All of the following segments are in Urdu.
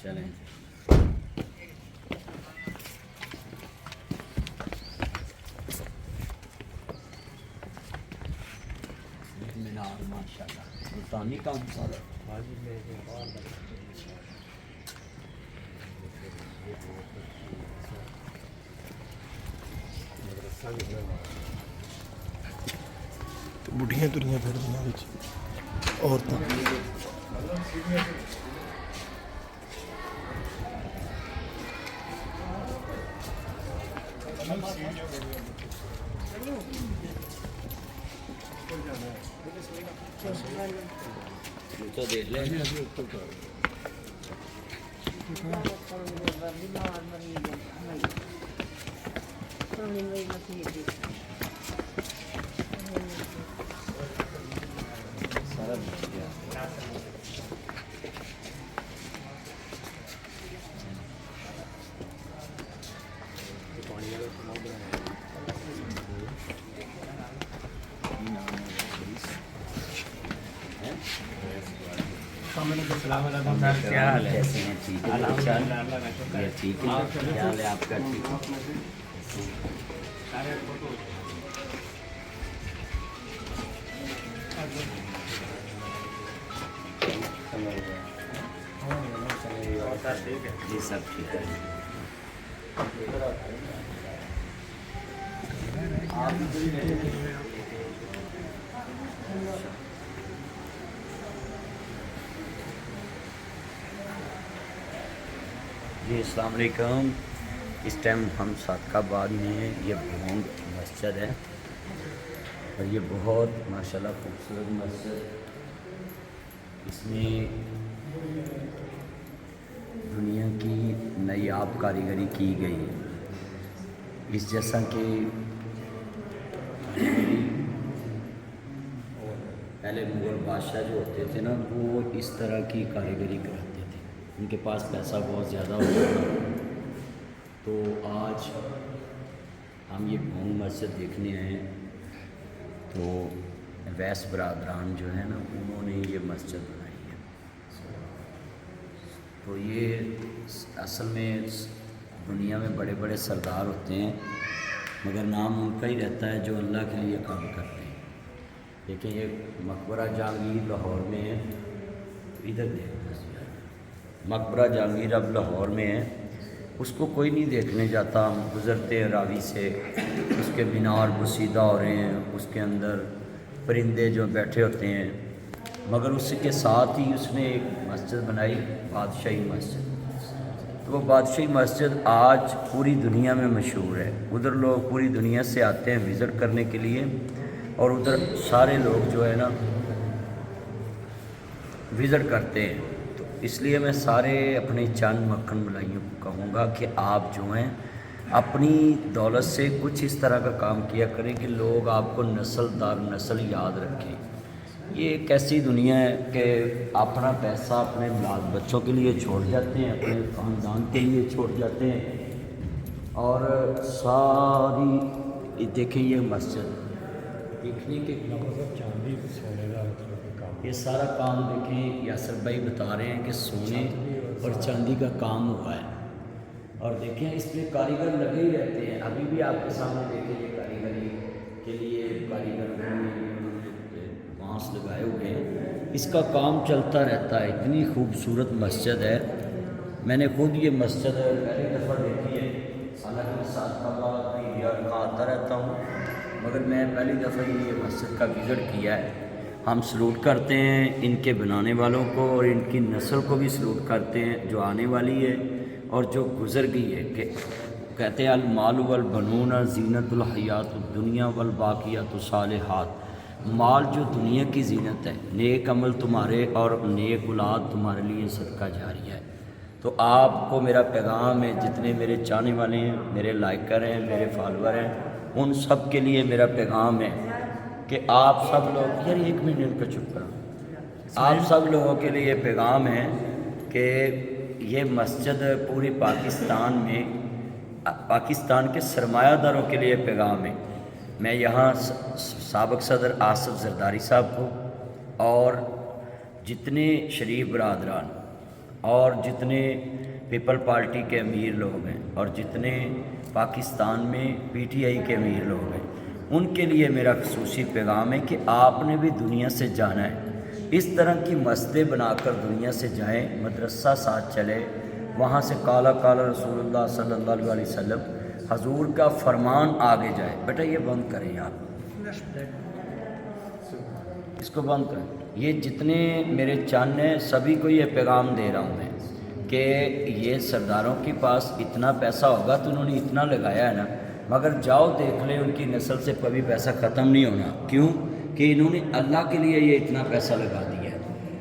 چلیں مینار ماشاء اللہ سلطانی کام سارا بڑھیاں تریاں پھردیاں وچ عورتاں تو دیکھ لیں سارا مل گیا کیا حال ہے؟ کیسے ہیں؟ ٹھیک ہے؟ یہ ٹھیک ہے؟ کیا حال ہے آپ کا؟ ٹھیک ہے؟ جی سب ٹھیک ہے جی السلام علیکم. اس ٹائم ہم صادقہ آباد میں ہیں. یہ بھونگ مسجد ہے اور یہ بہت ماشاءاللہ خوبصورت مسجد. اس میں دنیا کی نایاب کاریگری کی گئی ہے. اس جیسا کہ پہلے مغل بادشاہ جو ہوتے تھے نا وہ اس طرح کی کاریگری کراتے تھے. ان کے پاس پیسہ بہت زیادہ ہوتا تھا. تو آج ہم یہ بھونگ مسجد دیکھنے آئے ہیں. تو ویس برادران جو ہے نا انہوں نے یہ مسجد بنائی ہے. تو یہ اصل میں دنیا میں بڑے بڑے سردار ہوتے ہیں مگر نام ان کا ہی رہتا ہے جو اللہ کے لیے کام کرتے ہیں. لیکن یہ مقبرہ جہانگیر لاہور میں ہے. ادھر دیکھنا مقبرہ جہانگیر اب لاہور میں ہے. اس کو کوئی نہیں دیکھنے جاتا. ہم گزرتے ہیں راوی سے, اس کے مینار بسیدہ ہو رہے ہیں, اس کے اندر پرندے جو بیٹھے ہوتے ہیں. مگر اس کے ساتھ ہی اس نے ایک مسجد بنائی, بادشاہی مسجد. تو وہ بادشاہی مسجد آج پوری دنیا میں مشہور ہے. ادھر لوگ پوری دنیا سے آتے ہیں وزٹ کرنے کے لیے اور ادھر سارے لوگ جو ہے نا وزٹ کرتے ہیں. تو اس لیے میں سارے اپنے چند مکھن ملائیوں کو کہوں گا کہ آپ جو ہیں اپنی دولت سے کچھ اس طرح کا کام کیا کریں کہ لوگ آپ کو نسل در نسل یاد رکھیں. یہ ایک ایسی دنیا ہے کہ اپنا پیسہ اپنے بچوں کے لیے چھوڑ جاتے ہیں, اپنے خاندان کے لیے چھوڑ جاتے ہیں. اور ساری دیکھیں یہ مسجد دیکھنے کے چاندی سونے کا یہ سارا کام دیکھیں. یاسر بھائی بتا رہے ہیں کہ سونے اور چاندی کا کام ہوا ہے. اور دیکھیں اس پہ کاریگر لگے ہی رہتے ہیں. ابھی بھی آپ کے سامنے دیکھیں یہ کاریگری کے لیے کاریگر بانس لگائے ہوئے ہیں. اس کا کام چلتا رہتا ہے. اتنی خوبصورت مسجد ہے. میں نے خود یہ مسجد پہلی دفعہ دیکھی ہے. حالانکہ میں صادقہ آباد آتا رہتا ہوں مگر میں پہلی دفعہ یہ مسجد کا وزٹ کیا ہے. ہم سلوٹ کرتے ہیں ان کے بنانے والوں کو اور ان کی نسل کو بھی سلوٹ کرتے ہیں جو آنے والی ہے اور جو گزر گئی ہے. کہ کہتے ہیں المال والبنون زینت الحیات الدنیا والباقیات الصالحات. مال جو دنیا کی زینت ہے, نیک عمل تمہارے اور نیک اولاد تمہارے لیے صدقہ جاریہ ہے. تو آپ کو میرا پیغام ہے, جتنے میرے چاہنے والے ہیں, میرے لائکر ہیں, میرے فالوور ہیں, ان سب کے لیے میرا پیغام ہے کہ آپ سب لوگ یار 1 منٹ کا چپ کرو. آپ سب لوگوں کے لیے پیغام ہے کہ یہ مسجد پوری پاکستان میں پاکستان کے سرمایہ داروں کے لیے پیغام ہے. میں یہاں سابق صدر آصف زرداری صاحب کو اور جتنے شریف برادران اور جتنے پیپل پارٹی کے امیر لوگ ہیں اور جتنے پاکستان میں پی ٹی آئی کے امیر لوگ ہیں ان کے لیے میرا خصوصی پیغام ہے کہ آپ نے بھی دنیا سے جانا ہے. اس طرح کی مسجدیں بنا کر دنیا سے جائیں, مدرسہ ساتھ چلے, وہاں سے کالا کالا رسول اللہ صلی اللہ علیہ وسلم حضور کا فرمان آگے جائے. بیٹا یہ بند کریں, آپ اس کو بند کریں. یہ جتنے میرے چند ہیں سبھی کو یہ پیغام دے رہا ہوں میں کہ یہ سرداروں کے پاس اتنا پیسہ ہوگا تو انہوں نے اتنا لگایا ہے نا, مگر جاؤ دیکھ لیں ان کی نسل سے کبھی پیسہ ختم نہیں ہونا. کیوں کہ انہوں نے اللہ کے لیے یہ اتنا پیسہ لگا دیا ہے,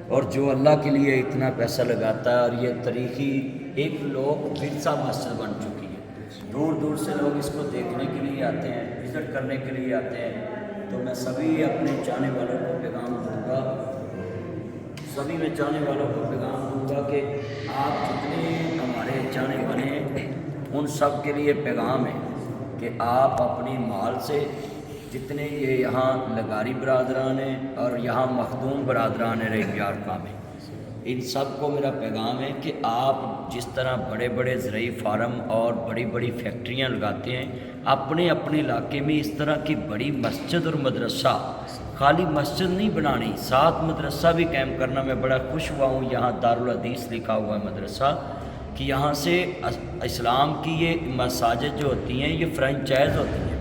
اور جو اللہ کے لیے اتنا پیسہ لگاتا ہے, اور یہ تاریخی ایک لوگ ورثہ مسجد بن چکی ہے. دور دور سے لوگ اس کو دیکھنے کے لیے آتے ہیں, وزٹ کرنے کے لیے آتے ہیں. تو میں سبھی اپنے چاہنے والوں کو پیغام دوں گا, سبھی میں چاہنے والوں کو پیغام دوں گا کہ آپ جتنے ہمارے چاہنے والے ہیں ان سب کے لیے پیغام ہے کہ آپ اپنی مال سے جتنے یہ یہاں لگاری برادران ہیں اور یہاں مخدوم برادران ہیں ریگیار کا میں, ان سب کو میرا پیغام ہے کہ آپ جس طرح بڑے بڑے زرعی فارم اور بڑی بڑی فیکٹریاں لگاتے ہیں, اپنے اپنے علاقے میں اس طرح کی بڑی مسجد اور مدرسہ, خالی مسجد نہیں بنانی, ساتھ مدرسہ بھی قائم کرنا. میں بڑا خوش ہوا ہوں, یہاں دارالحدیث لکھا ہوا ہے مدرسہ, کہ یہاں سے اسلام کی یہ مساجد جو ہوتی ہیں یہ فرنچائز ہوتی ہیں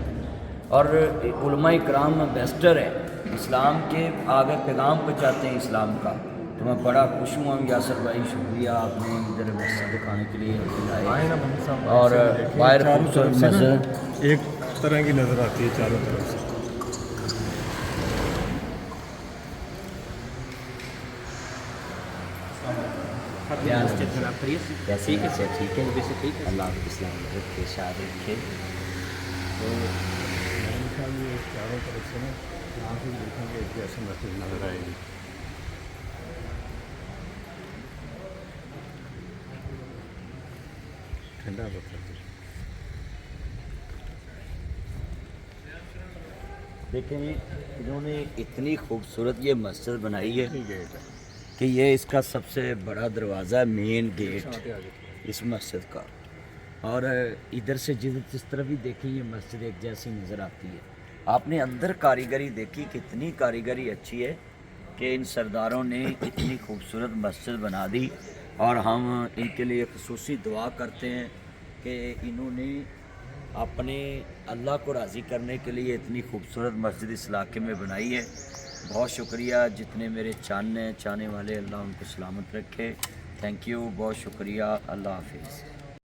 اور علماء کرام امبیسڈر ہیں اسلام کے, آگے پیغام پہنچاتے ہیں اسلام کا. تو میں بڑا خوش ہوا ہوں. یاسر بھائی شکریہ, آپ نے ادھر مسجد دکھانے کے لیے آئے, اور باہر خوبصورت مسجد ایک طرح کی نظر آتی ہے چاروں طرف سے. کیسے ٹھیک ہے, اللہ آپ اسلام رکھے, شاد رکھے. تو میرے خیال میں چاروں طرف سے نا یہاں سے دیکھیں گے ایک جیسے مسجد نظر آئے گی. ٹھنڈا پتھر دیکھیں انہوں نے اتنی خوبصورت یہ مسجد بنائی ہے کہ یہ اس کا سب سے بڑا دروازہ, مین گیٹ اس مسجد کا, اور ادھر سے جس طرف بھی دیکھیں یہ مسجد ایک جیسی نظر آتی ہے. آپ نے اندر کاریگری دیکھی, کتنی کاریگری اچھی ہے کہ ان سرداروں نے اتنی خوبصورت مسجد بنا دی, اور ہم ان کے لیے خصوصی دعا کرتے ہیں کہ انہوں نے اپنے اللہ کو راضی کرنے کے لیے اتنی خوبصورت مسجد اس علاقے میں بنائی ہے. بہت شکریہ جتنے میرے چاہنے والے, اللہ ان کو سلامت رکھے. تھینک یو, بہت شکریہ, اللہ حافظ.